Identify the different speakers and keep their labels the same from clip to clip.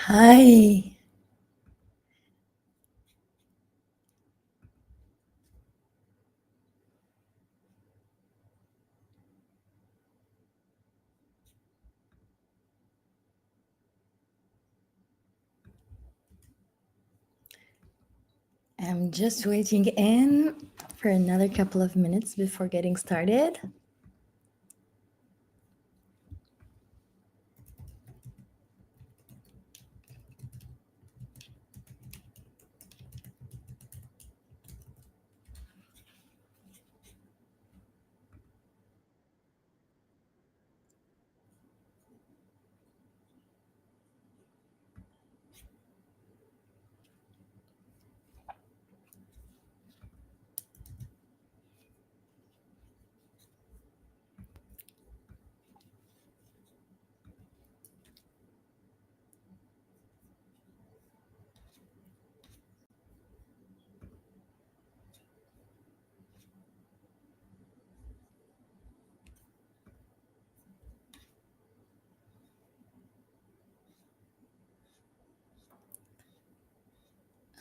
Speaker 1: Hi, I'm just waiting in for another couple of minutes before getting started.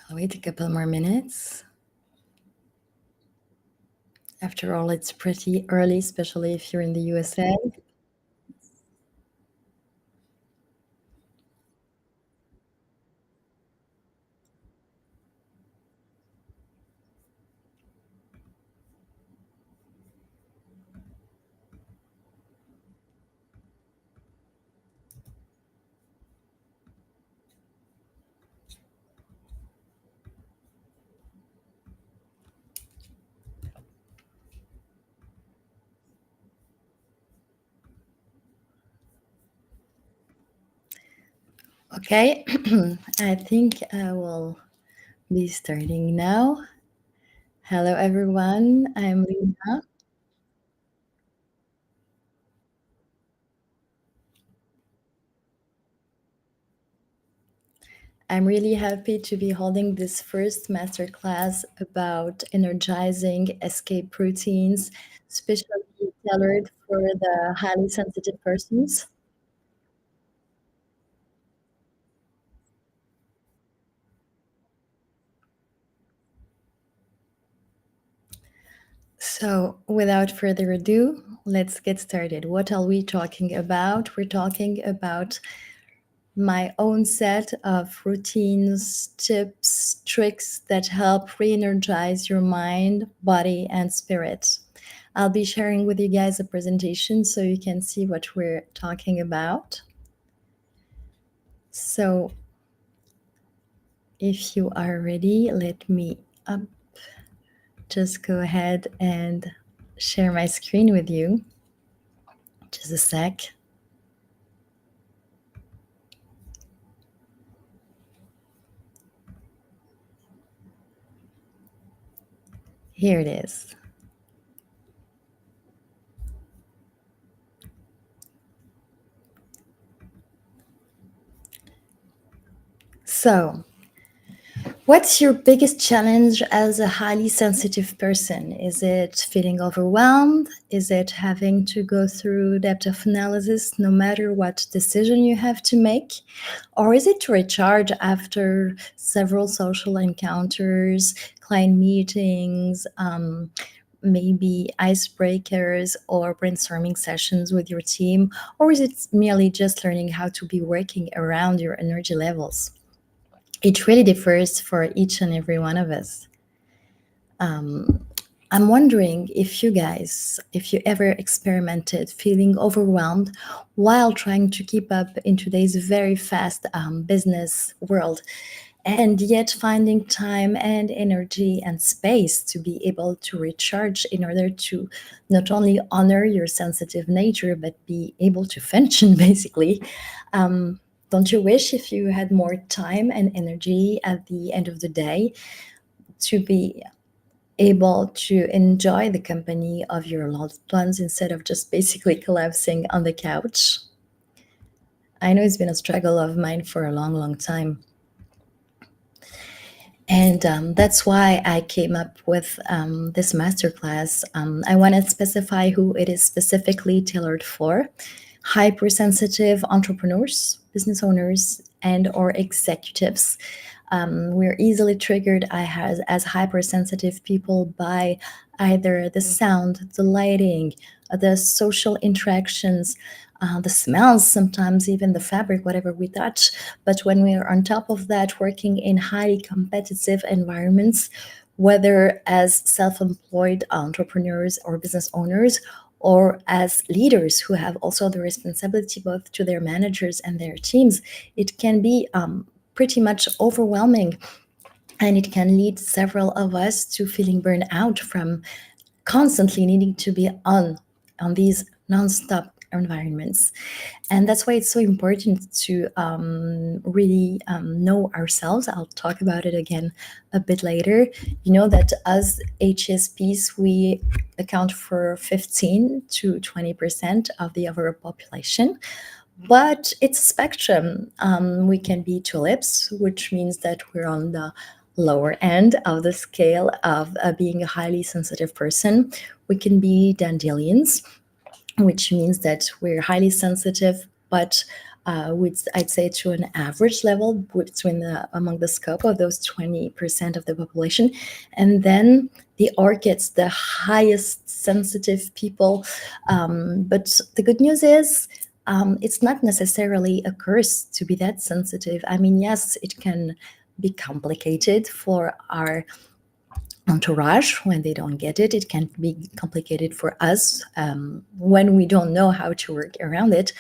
Speaker 1: I'll wait a couple more minutes. After all, it's pretty early, especially if you're in the USA. Okay, I think I will be starting now. Hello, everyone. I'm Lina. I'm really happy to be holding this first masterclass about energizing escape routines, especially tailored for the highly sensitive persons. So, without further ado, let's get started. What are we talking about? We're talking about my own set of routines, tips, tricks that help re energize your mind, body, and spirit. I'll be sharing with you guys a presentation so you can see what we're talking about. So, if you are ready, let me just go ahead and share my screen with you. Just a sec. Here it is. So, what's your biggest challenge as a highly sensitive person? Is it feeling overwhelmed? Is it having to go through depth of analysis no matter what decision you have to make? Or is it to recharge after several social encounters, client meetings, maybe icebreakers or brainstorming sessions with your team? Or is it merely just learning how to be working around your energy levels? It really differs for each and every one of us. I'm wondering if you guys, if you ever experimented feeling overwhelmed while trying to keep up in today's very fast business world, and yet finding time and energy and space to be able to recharge in order to not only honor your sensitive nature, but be able to function basically. Don't you wish if you had more time and energy at the end of the day to be able to enjoy the company of your loved ones instead of just basically collapsing on the couch? I know it's been a struggle of mine for a long, long time. And that's why I came up with this masterclass. I want to specify who it is specifically tailored for: hypersensitive entrepreneurs, business owners and or executives. We're easily triggered as hypersensitive people by either the sound, the lighting, the social interactions, the smells, sometimes even the fabric, whatever we touch. But when we are on top of that, working in highly competitive environments, whether as self employed entrepreneurs or business owners, or as leaders who have also the responsibility both to their managers and their teams, it can be pretty much overwhelming. And it can lead several of us to feeling burned out from constantly needing to be on these nonstop environments. And that's why it's so important to really know ourselves. I'll talk about it again a bit later. You know that as HSPs, we account for 15 to 20% of the overall population. But it's a spectrum. We can be tulips, which means that we're on the lower end of the scale of being a highly sensitive person. We can be dandelions, which means that we're highly sensitive, but with, I'd say, to an average level between among the scope of those 20% of the population. And then the orchids, the highest sensitive people. But the good news is, it's not necessarily a curse to be that sensitive. I mean, yes, it can be complicated for our entourage when they don't get it. It can be complicated for us when we don't know how to work around it.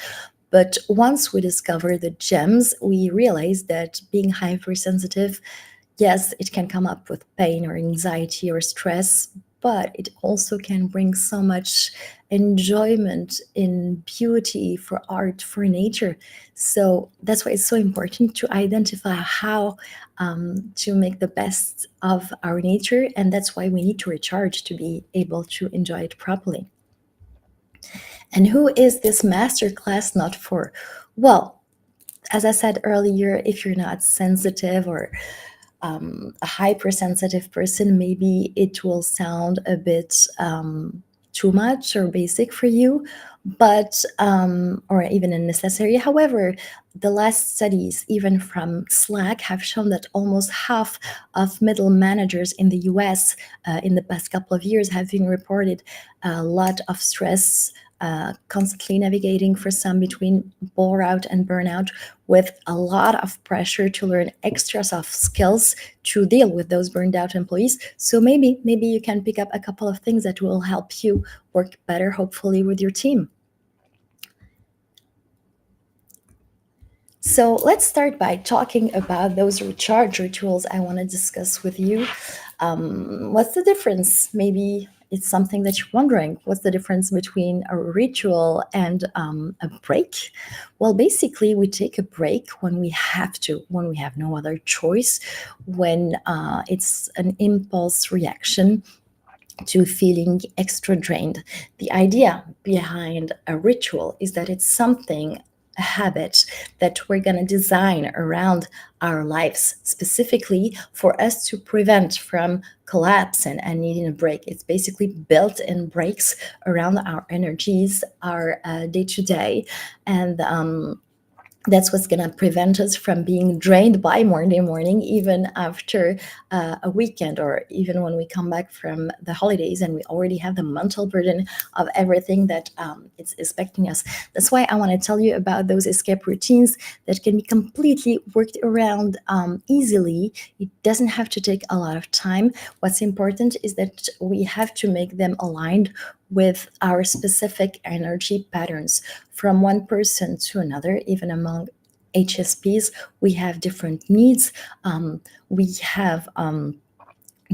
Speaker 1: But once we discover the gems, we realize that being hypersensitive, yes, it can come up with pain or anxiety or stress, but it also can bring so much enjoyment in beauty, for art, for nature. So that's why it's so important to identify how to make the best of our nature. And that's why we need to recharge to be able to enjoy it properly. And who is this masterclass not for? Well, as I said earlier, if you're not sensitive or a hypersensitive person, maybe it will sound a bit too much or basic for you, but or even unnecessary. However, the last studies, even from Slack, have shown that almost half of middle managers in the US in the past couple of years have been reported a lot of stress, constantly navigating for some between bore out and burnout, with a lot of pressure to learn extra soft skills to deal with those burned out employees. So maybe you can pick up a couple of things that will help you work better, hopefully, with your team. So let's start by talking about those recharge rituals I want to discuss with you. What's the difference? Maybe it's something that you're wondering. What's the difference between a ritual and a break? Well, basically, we take a break when we have to, when we have no other choice, when it's an impulse reaction to feeling extra drained. The idea behind a ritual is that it's something, a habit that we're going to design around our lives, specifically for us to prevent from collapse and needing a break. It's basically built in breaks around our energies, our day to day, and that's what's going to prevent us from being drained by morning, even after a weekend, or even when we come back from the holidays and we already have the mental burden of everything that is expecting us. That's why I want to tell you about those escape routines that can be completely worked around easily. It doesn't have to take a lot of time. What's important is that we have to make them aligned with our specific energy patterns. From one person to another, even among HSPs, we have different needs. We have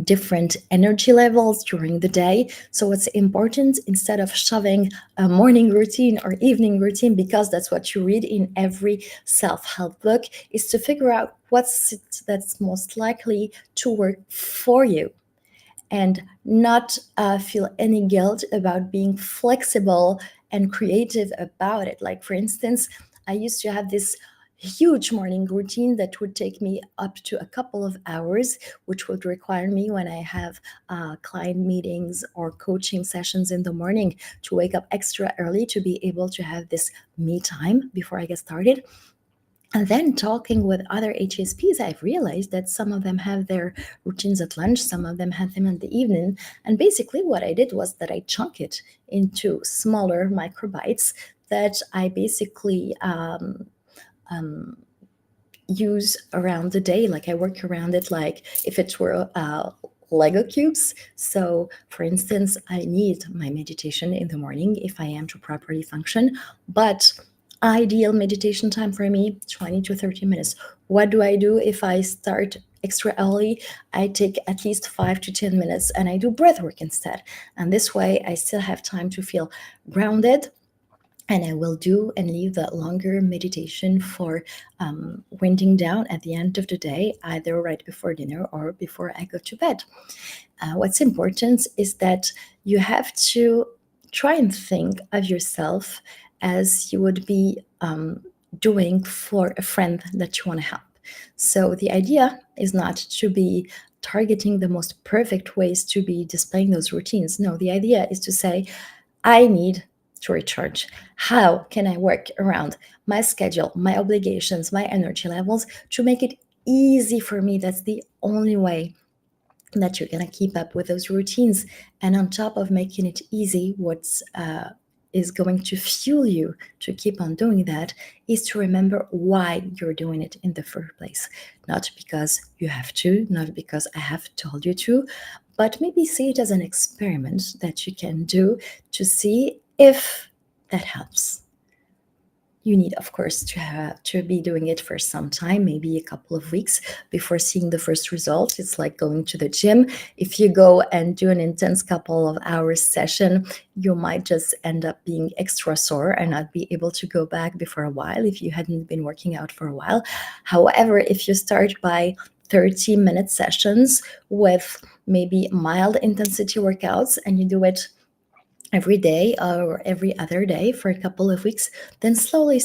Speaker 1: different energy levels during the day. So it's important, instead of shoving a morning routine or evening routine, because that's what you read in every self-help book, is to figure out that's most likely to work for you, and not feel any guilt about being flexible and creative about it. Like, for instance, I used to have this huge morning routine that would take me up to a couple of hours, which would require me, when I have client meetings or coaching sessions in the morning, to wake up extra early to be able to have this me time before I get started. And then talking with other HSPs, I've realized that some of them have their routines at lunch, some of them have them in the evening. And basically, what I did was that I chunk it into smaller microbites that I basically use around the day. Like I work around it like if it were Lego cubes. So, for instance, I need my meditation in the morning if I am to properly function, but ideal meditation time for me 20 to 30 minutes. What do I do if I start extra early? I take at least 5 to 10 minutes and I do breath work instead. And this way I still have time to feel grounded, and I will do and leave that longer meditation for winding down at the end of the day, either right before dinner or before I go to bed. What's important is that you have to try and think of yourself as you would be doing for a friend that you want to help. So the idea is not to be targeting the most perfect ways to be displaying those routines. No, the idea is to say, I need to recharge. How can I work around my schedule, my obligations, my energy levels to make it easy for me? That's the only way that you're going to keep up with those routines. And on top of making it easy, what's is going to fuel you to keep on doing that is to remember why you're doing it in the first place. Not because you have to, not because I have told you to, but maybe see it as an experiment that you can do to see if that helps. You need, of course, to be doing it for some time, maybe a couple of weeks before seeing the first results. It's like going to the gym. If you go and do an intense couple of hours session, you might just end up being extra sore and not be able to go back before a while if you hadn't been working out for a while. However, if you start by 30-minute sessions with maybe mild intensity workouts and you do it every day or every other day for a couple of weeks, then slowly,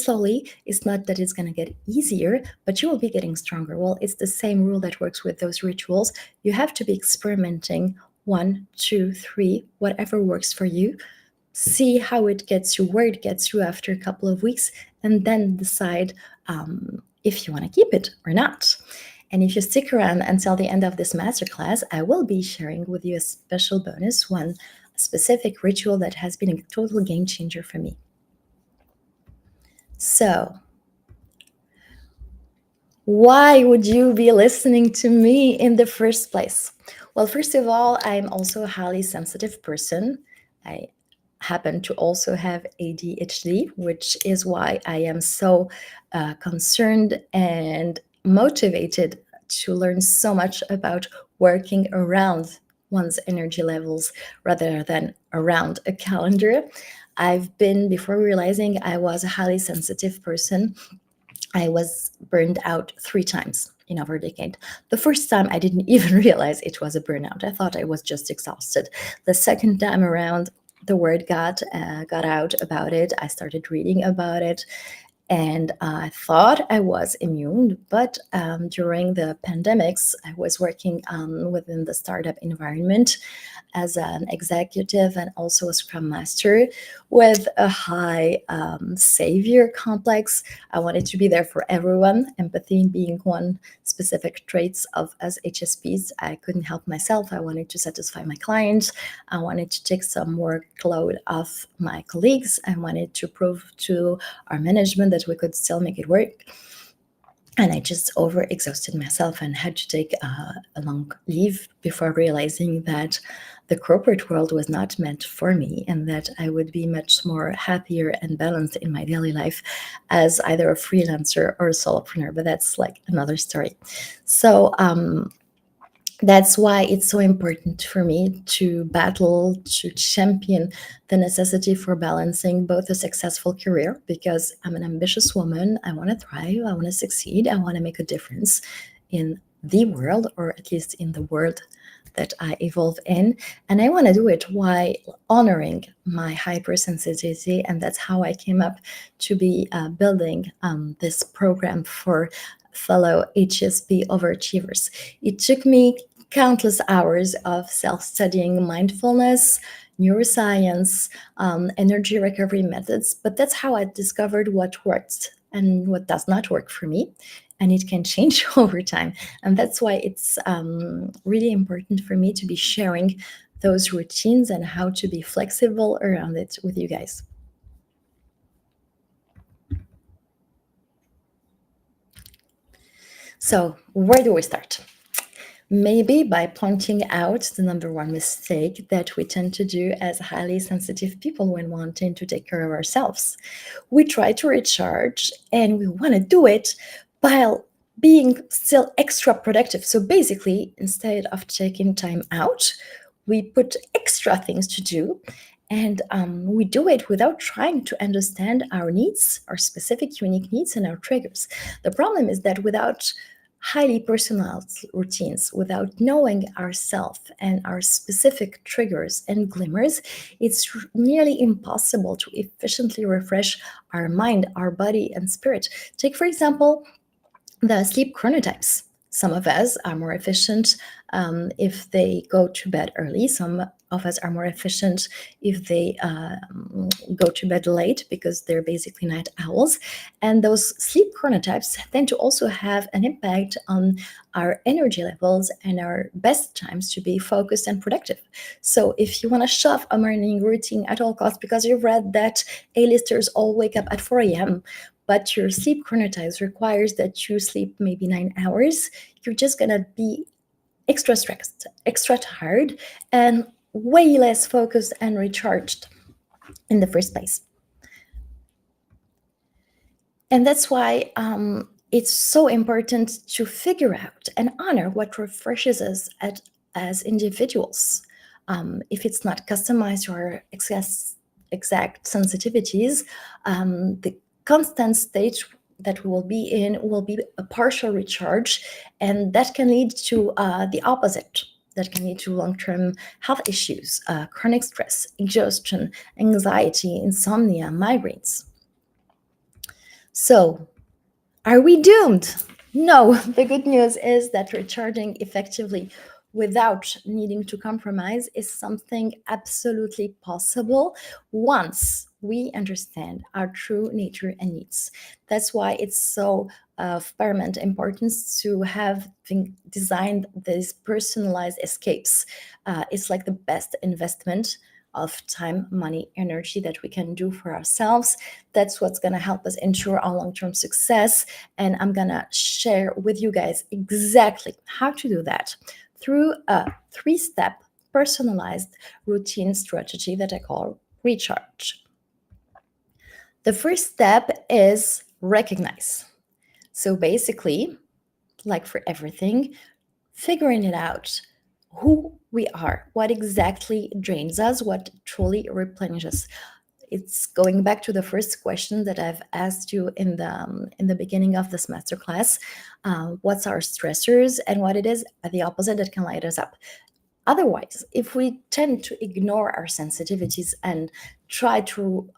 Speaker 1: it's not that it's going to get easier, but you will be getting stronger. Well, it's the same rule that works with those rituals. You have to be experimenting one, two, three, whatever works for you. See how it gets you, where it gets you after a couple of weeks, and then decide if you want to keep it or not. And if you stick around until the end of this masterclass, I will be sharing with you a special bonus, one specific ritual that has been a total game changer for me. So, why would you be listening to me in the first place? Well, first of all, I'm also a highly sensitive person. I happen to also have ADHD, which is why I am so concerned and motivated to learn so much about working around one's energy levels rather than around a calendar. I've been, before realizing I was a highly sensitive person, I was burned out 3 times in over a decade. The first time, I didn't even realize it was a burnout. I thought I was just exhausted. The second time around, the word got out about it. I started reading about it, and I thought I was immune. But during the pandemics, I was working within the startup environment as an executive and also a scrum master with a high savior complex. I wanted to be there for everyone, empathy being one specific traits of us HSPs. I couldn't help myself. I wanted to satisfy my clients. I wanted to take some workload off my colleagues. I wanted to prove to our management that we could still make it work. And I just over exhausted myself and had to take a long leave before realizing that the corporate world was not meant for me and that I would be much more happier and balanced in my daily life as either a freelancer or a solopreneur. But that's like another story. So that's why it's so important for me to battle, to champion the necessity for balancing both a successful career, because I'm an ambitious woman. I want to thrive. I want to succeed. I want to make a difference in the world, or at least in the world that I evolve in. And I want to do it while honoring my hypersensitivity. And that's how I came up to be building this program for fellow HSP overachievers. It took me countless hours of self-studying mindfulness, neuroscience, energy recovery methods, but that's how I discovered what worked and what does not work for me, and it can change over time. And that's why it's really important for me to be sharing those routines and how to be flexible around it with you guys. So, where do we start? Maybe by pointing out the number one mistake that we tend to do as highly sensitive people when wanting to take care of ourselves. We try to recharge and we want to do it while being still extra productive. So basically, instead of taking time out, we put extra things to do, and we do it without trying to understand our needs, our specific unique needs, and our triggers. The problem is that without highly personalized routines, without knowing ourselves and our specific triggers and glimmers, it's nearly impossible to efficiently refresh our mind, our body, and spirit. Take, for example, the sleep chronotypes. Some of us are more efficient if they go to bed early. Some of us are more efficient if they go to bed late because they're basically night owls. And those sleep chronotypes tend to also have an impact on our energy levels and our best times to be focused and productive. So if you want to shove a morning routine at all costs because you've read that A-listers all wake up at 4 a.m., but your sleep chronotype requires that you sleep maybe 9 hours, you're just going to be extra stressed, extra tired, and way less focused and recharged in the first place. And that's why it's so important to figure out and honor what refreshes us as individuals. If it's not customized to our exact sensitivities, the constant state that we will be in will be a partial recharge, and that can lead to the opposite. That can lead to long-term health issues, chronic stress, exhaustion, anxiety, insomnia, migraines. So, are we doomed? No, the good news is that recharging effectively without needing to compromise is something absolutely possible once we understand our true nature and needs. That's why it's so of paramount importance to have designed these personalized escapes. It's like the best investment of time, money, energy that we can do for ourselves. That's what's going to help us ensure our long-term success. And I'm going to share with you guys exactly how to do that through a 3-step personalized routine strategy that I call recharge. The first step is recognize. So basically, like for everything, figuring it out who we are, what exactly drains us, what truly replenishes. It's going back to the first question that I've asked you in the beginning of this masterclass. What's our stressors and what it is at the opposite that can light us up? Otherwise, if we tend to ignore our sensitivities and try to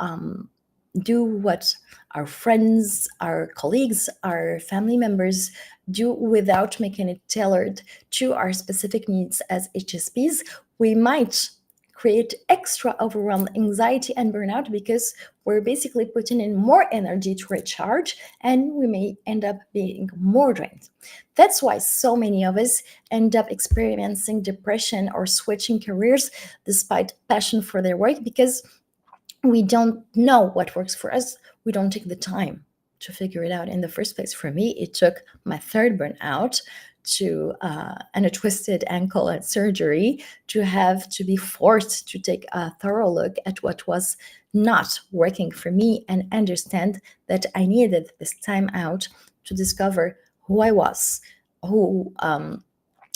Speaker 1: do what our friends, our colleagues, our family members do without making it tailored to our specific needs as HSPs, we might create extra overwhelm, anxiety, and burnout because we're basically putting in more energy to recharge and we may end up being more drained. That's why so many of us end up experiencing depression or switching careers despite passion for their work because we don't know what works for us. We don't take the time to figure it out in the first place. For me, it took my third burnout and a twisted ankle and surgery to have to be forced to take a thorough look at what was not working for me and understand that I needed this time out to discover who I was, who I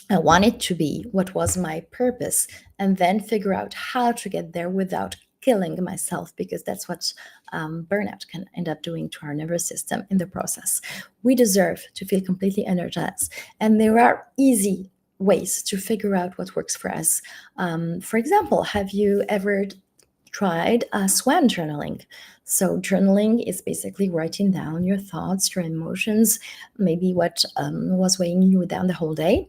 Speaker 1: wanted to be, what was my purpose, and then figure out how to get there without killing myself, because that's what burnout can end up doing to our nervous system in the process. We deserve to feel completely energized, and there are easy ways to figure out what works for us. For example, have you ever tried swan journaling? So journaling is basically writing down your thoughts, your emotions, maybe what was weighing you down the whole day.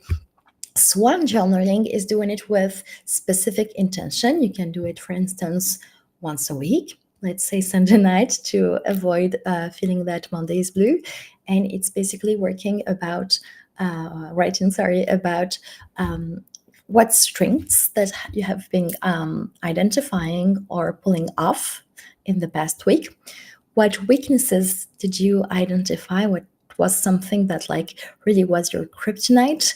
Speaker 1: Swan journaling is doing it with specific intention. You can do it, for instance, once a week. let's say Sunday night, to avoid feeling that Monday is blue. And it's basically working about writing, sorry, about what strengths that you have been identifying or pulling off in the past week. What weaknesses did you identify? What was something that like really was your kryptonite?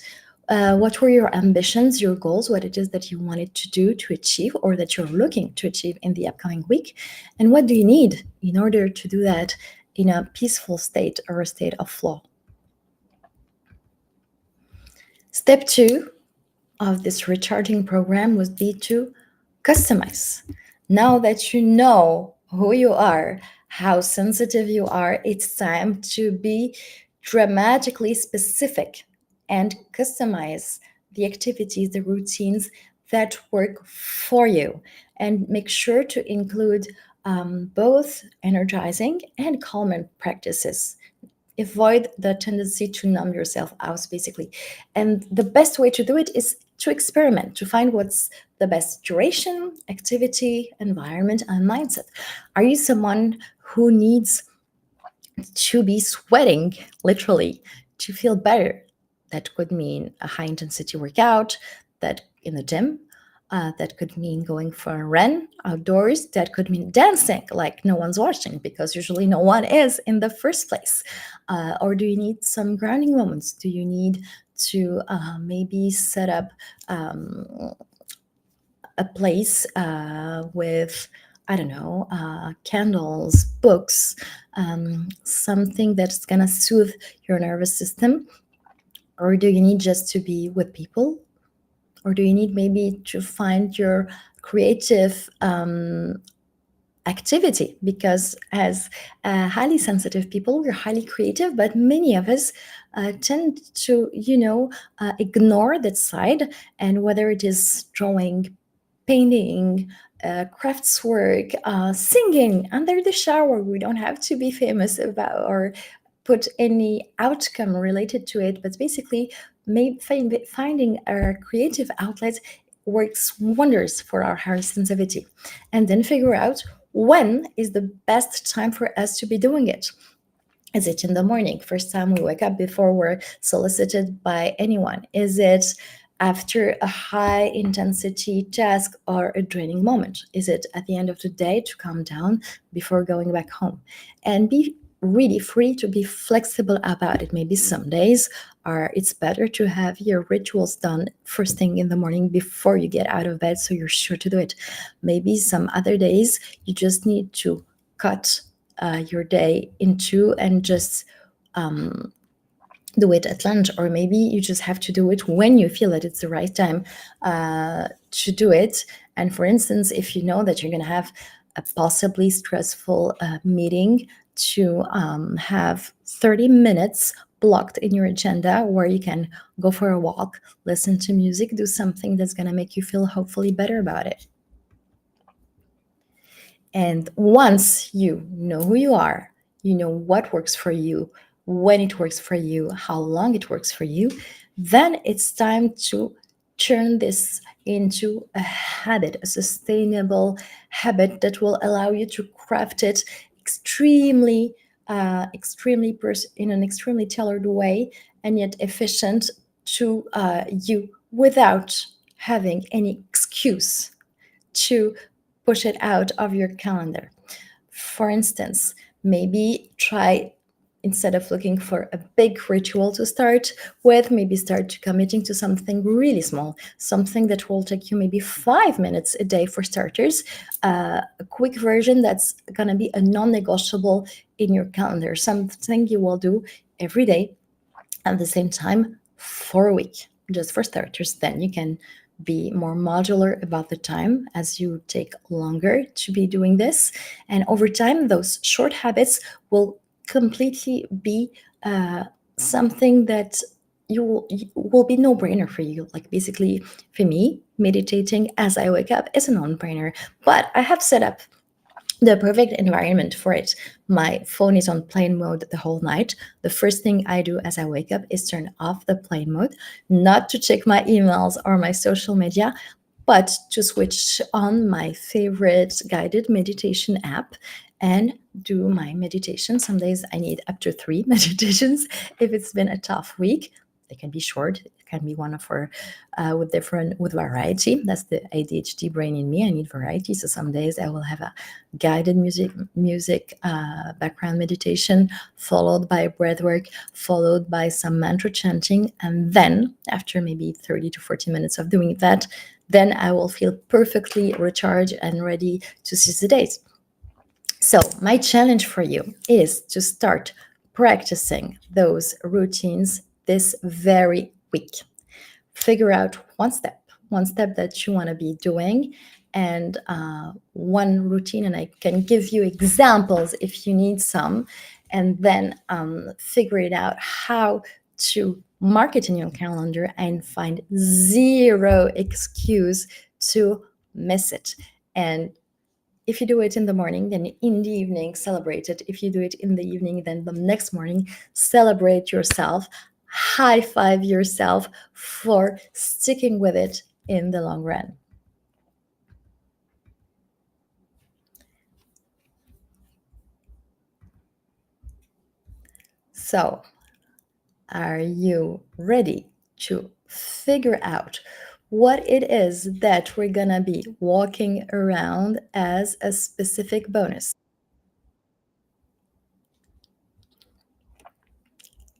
Speaker 1: What were your ambitions, your goals, what it is that you wanted to do, to achieve, or that you're looking to achieve in the upcoming week? And what do you need in order to do that in a peaceful state or a state of flow? Step two of this recharging program would be to customize. Now that you know who you are, how sensitive you are, it's time to be dramatically specific and customize the activities, the routines that work for you. And make sure to include both energizing and calming practices. Avoid the tendency to numb yourself out, basically. And the best way to do it is to experiment, to find what's the best duration, activity, environment, and mindset. Are you someone who needs to be sweating, literally, to feel better? That could mean a high intensity workout, that in the gym. That could mean going for a run outdoors. That could mean dancing like no one's watching, because usually no one is in the first place. Or do you need some grounding moments? Do you need to maybe set up a place with, I don't know, candles, books, something that's gonna soothe your nervous system? Or do you need just to be with people? Or do you need maybe to find your creative activity? Because as highly sensitive people, we're highly creative, but many of us tend to, ignore that side. And whether it is drawing, painting, crafts work, singing under the shower. We don't have to be famous about or put any outcome related to it, but basically, finding our creative outlets works wonders for our higher sensitivity. And then figure out when is the best time for us to be doing it. Is it in the morning, first time we wake up before we're solicited by anyone? Is it after a high intensity task or a draining moment? Is it at the end of the day to calm down before going back home? And be really free to be flexible about it. Maybe some days it's better to have your rituals done first thing in the morning before you get out of bed, so you're sure to do it. Maybe some other days you just need to cut your day into and just do it at lunch, or maybe you just have to do it when you feel that it's the right time to do it. And for instance, if you know that you're going to have a possibly stressful meeting, to have 30 minutes blocked in your agenda where you can go for a walk, listen to music, do something that's going to make you feel hopefully better about it. And once you know who you are, you know what works for you, when it works for you, how long it works for you, then it's time to turn this into a habit, a sustainable habit that will allow you to craft it extremely, in an extremely tailored way, and yet efficient to you, without having any excuse to push it out of your calendar. For instance, maybe try, instead of looking for a big ritual to start with, maybe start to committing to something really small, something that will take you maybe 5 minutes a day for starters, a quick version that's going to be a non-negotiable in your calendar, something you will do every day at the same time for a week, just for starters. Then you can be more modular about the time as you take longer to be doing this. And over time, those short habits will completely be something that will be no-brainer for you. Like basically, for me, meditating as I wake up is a non-brainer. But I have set up the perfect environment for it. My phone is on plane mode the whole night. The first thing I do as I wake up is turn off the plane mode, not to check my emails or my social media, but to switch on my favorite guided meditation app and do my meditation. Some days I need up to three meditations if it's been a tough week. They can be short. It can be one for with variety. That's the ADHD brain in me. I need variety. So some days I will have a guided music background meditation, followed by breath work, followed by some mantra chanting, and then after maybe 30 to 40 minutes of doing that, then I will feel perfectly recharged and ready to seize the days. So, my challenge for you is to start practicing those routines this very week. Figure out one step that you want to be doing, and one routine. And I can give you examples if you need some, and then figure it out how to mark it in your calendar and find zero excuse to miss it. And if you do it in the morning, then in the evening, celebrate it. If you do it in the evening, then the next morning, celebrate yourself. High five yourself for sticking with it in the long run. So, are you ready to figure out what it is that we're going to be walking around as a specific bonus?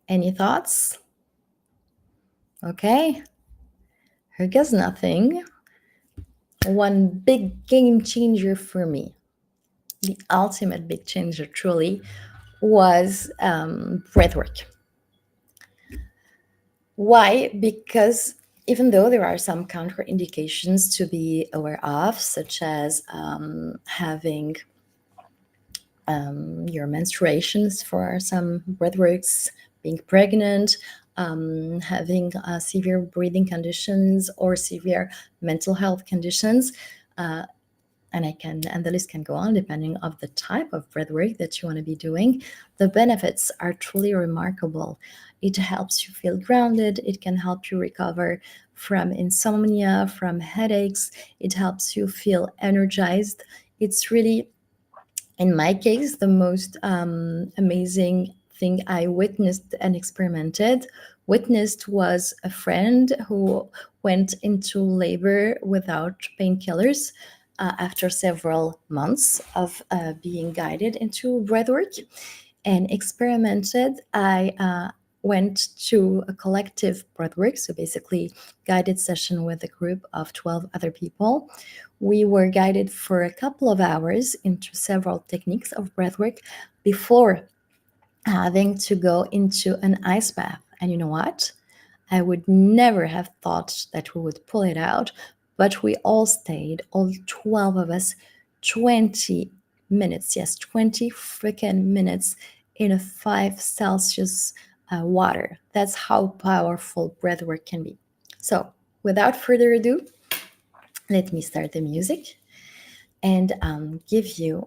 Speaker 1: Any thoughts? Okay. Here goes nothing. One big game changer for me, the ultimate big changer truly, was breathwork. Why? Because even though there are some contraindications to be aware of, such as having your menstruations for some breathworks, being pregnant, having severe breathing conditions or severe mental health conditions, and the list can go on depending of the type of breathwork that you want to be doing. The benefits are truly remarkable. It helps you feel grounded. It can help you recover from insomnia, from headaches. It helps you feel energized. It's really, in my case, the most amazing thing I witnessed and experimented. Witnessed was a friend who went into labor without painkillers after several months of being guided into breathwork and experimented. I went to a collective breathwork, so basically guided session with a group of 12 other people. We were guided for a couple of hours into several techniques of breathwork before having to go into an ice bath. And you know what? I would never have thought that we would pull it out, but we all stayed, all 12 of us, 20 minutes. Yes, 20 freaking minutes in a 5 Celsius water. That's how powerful breathwork can be. So, without further ado, let me start the music and give you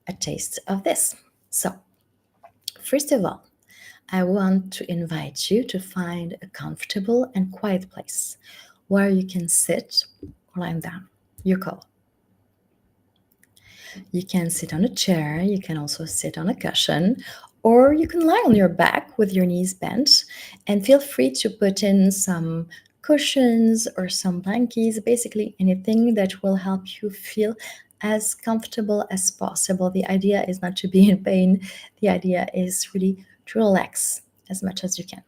Speaker 1: a taste of this. So, first of all, I want to invite you to find a comfortable and quiet place where you can sit or lie down. Your call. You can sit on a chair, you can also sit on a cushion, or you can lie on your back with your knees bent, and feel free to put in some cushions or some blankets, basically anything that will help you feel as comfortable as possible. The idea is not to be in pain, the idea is really to relax as much as you can.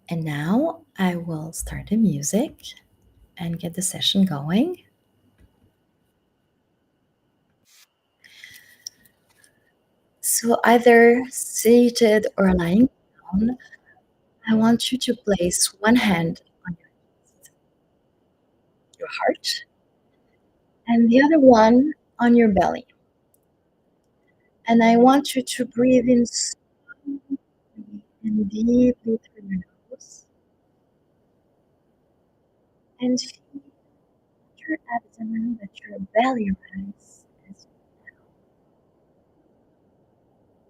Speaker 1: And now I will start the music and get the session going. So, either seated or lying down, I want you to place one hand on your heart and the other one on your belly. And I want you to breathe in slowly and deeply through your nose and feel your abdomen, that your belly rise.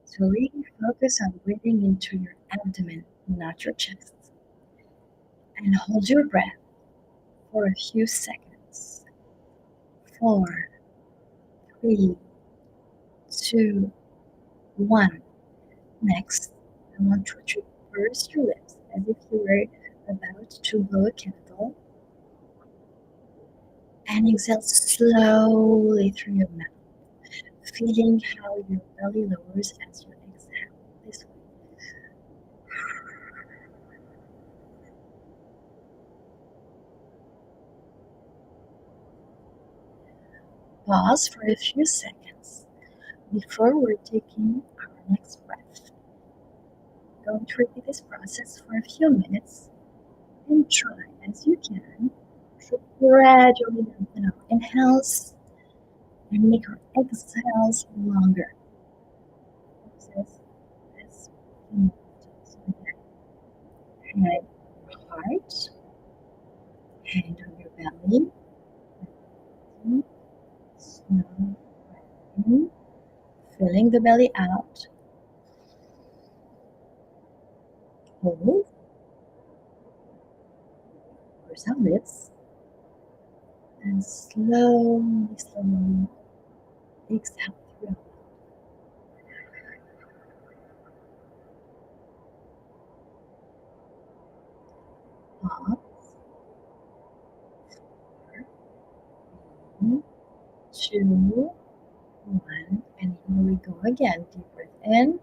Speaker 1: So, really focus on breathing into your abdomen, not your chest. And hold your breath. for a few seconds. 4, 3, 2, 1. Next, I want you to purse your lips as if you were about to blow a candle and exhale slowly through your mouth, feeling how your belly lowers as you exhale this way. Pause for a few seconds before we're taking our next breath. Going to repeat this process for a few minutes and try as you can to gradually lengthen our inhales and make our exhales longer. Process as we move. So again, head, heart, hand on your belly, breathing, slow breath in, filling the belly out, hold, purse our lips, and slowly, slowly exhale through. Pause. 4, 3, 2, 1, and here we go again. Deep breath in,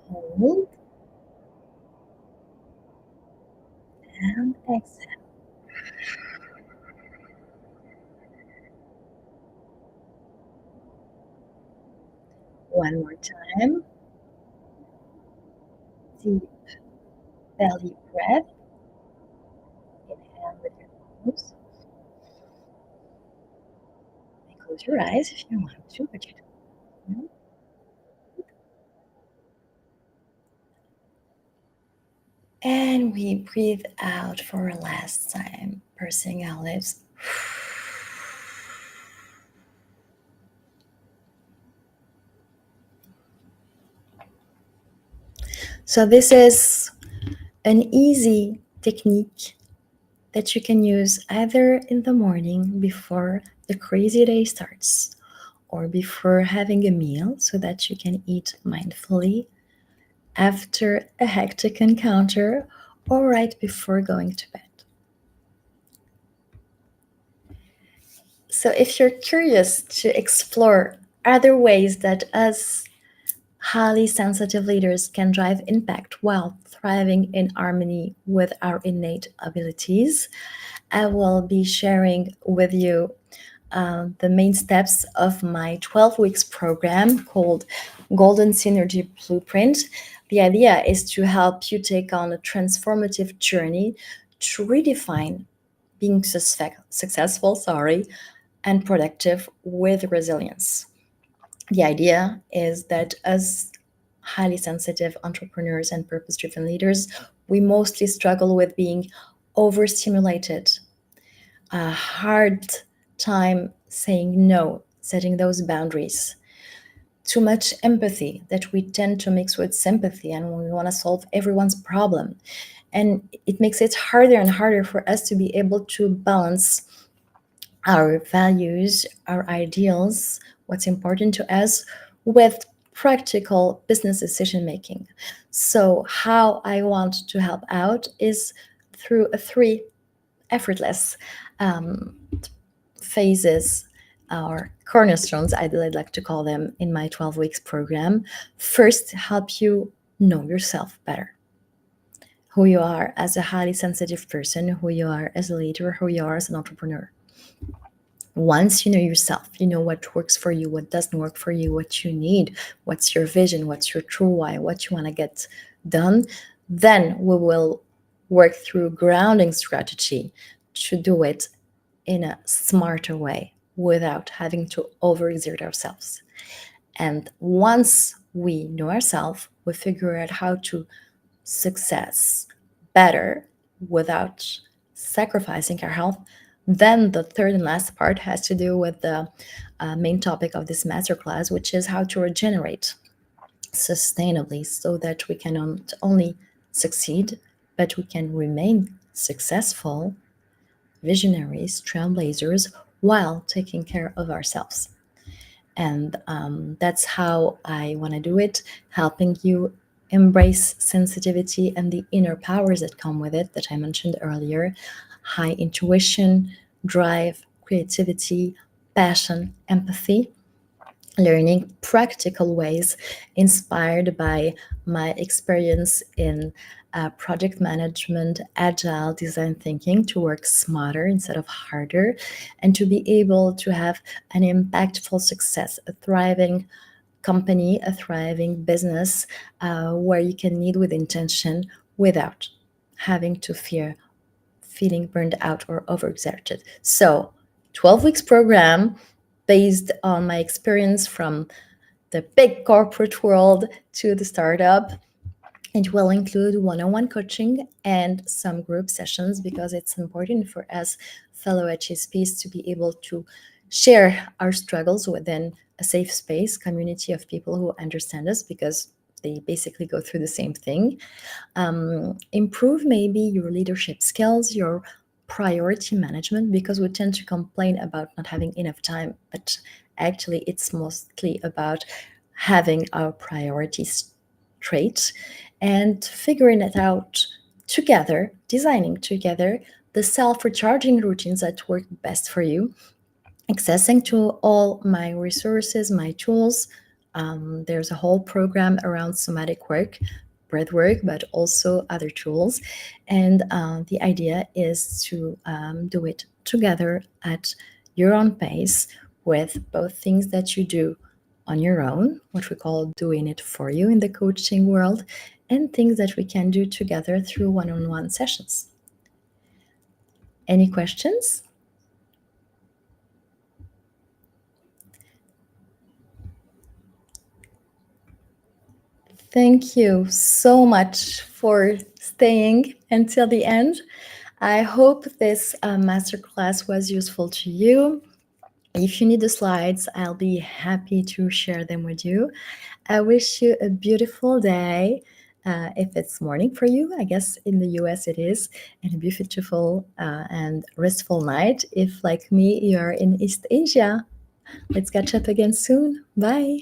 Speaker 1: hold, and exhale. One more time. Deep belly breath. Inhale with your nose. And close your eyes if you want to, but you don't. And we breathe out for a last time, pursing our lips. So this is an easy technique that you can use either in the morning before the crazy day starts or before having a meal so that you can eat mindfully, after a hectic encounter, or right before going to bed. So if you're curious to explore other ways that us highly sensitive leaders can drive impact while thriving in harmony with our innate abilities, I will be sharing with you the main steps of my 12 weeks program called Golden Synergy Blueprint. The idea is to help you take on a transformative journey to redefine being successful, and productive with resilience. The idea is that as highly sensitive entrepreneurs and purpose driven leaders, we mostly struggle with being overstimulated, a hard time saying no, setting those boundaries, too much empathy that we tend to mix with sympathy, and we want to solve everyone's problem. And it makes it harder and harder for us to be able to balance our values, our ideals, what's important to us, with practical business decision making. So, how I want to help out is through a three effortless um, phases or cornerstones, I'd like to call them, in my 12 weeks program. First, help you know yourself better, who you are as a highly sensitive person, who you are as a leader, who you are as an entrepreneur. Once you know yourself, you know what works for you, what doesn't work for you, what you need, what's your vision, what's your true why, what you want to get done, then we will work through grounding strategy to do it in a smarter way without having to overexert ourselves. And once we know ourselves, we figure out how to success better without sacrificing our health. Then the third and last part has to do with the main topic of this masterclass, which is how to regenerate sustainably so that we can not only succeed, but we can remain successful, visionaries, trailblazers, while taking care of ourselves. And that's how I want to do it, helping you embrace sensitivity and the inner powers that come with it that I mentioned earlier: high intuition, drive, creativity, passion, empathy, learning practical ways inspired by my experience in project management, agile design thinking, to work smarter instead of harder, and to be able to have an impactful success, a thriving company, a thriving business, where you can lead with intention without having to fear feeling burned out or overexerted. So, 12 weeks program based on my experience from the big corporate world to the startup. It will include one-on-one coaching and some group sessions, because it's important for us fellow HSPs to be able to share our struggles within a safe space, community of people who understand us, because they basically go through the same thing. Improve maybe your leadership skills, your priority management, because we tend to complain about not having enough time, but actually it's mostly about having our priorities straight and figuring it out together, designing together the self-recharging routines that work best for you, accessing to all my resources, my tools. There's a whole program around somatic work, breath work, but also other tools. And the idea is to do it together at your own pace, with both things that you do on your own, what we call doing it for you in the coaching world, and things that we can do together through one-on-one sessions. Any questions? Thank you so much for staying until the end. I hope this masterclass was useful to you. If you need the slides, I'll be happy to share them with you. I wish you a beautiful day. If it's morning for you, I guess in the US it is, and a beautiful and restful night if, like me, you're in East Asia. Let's catch up again soon. Bye.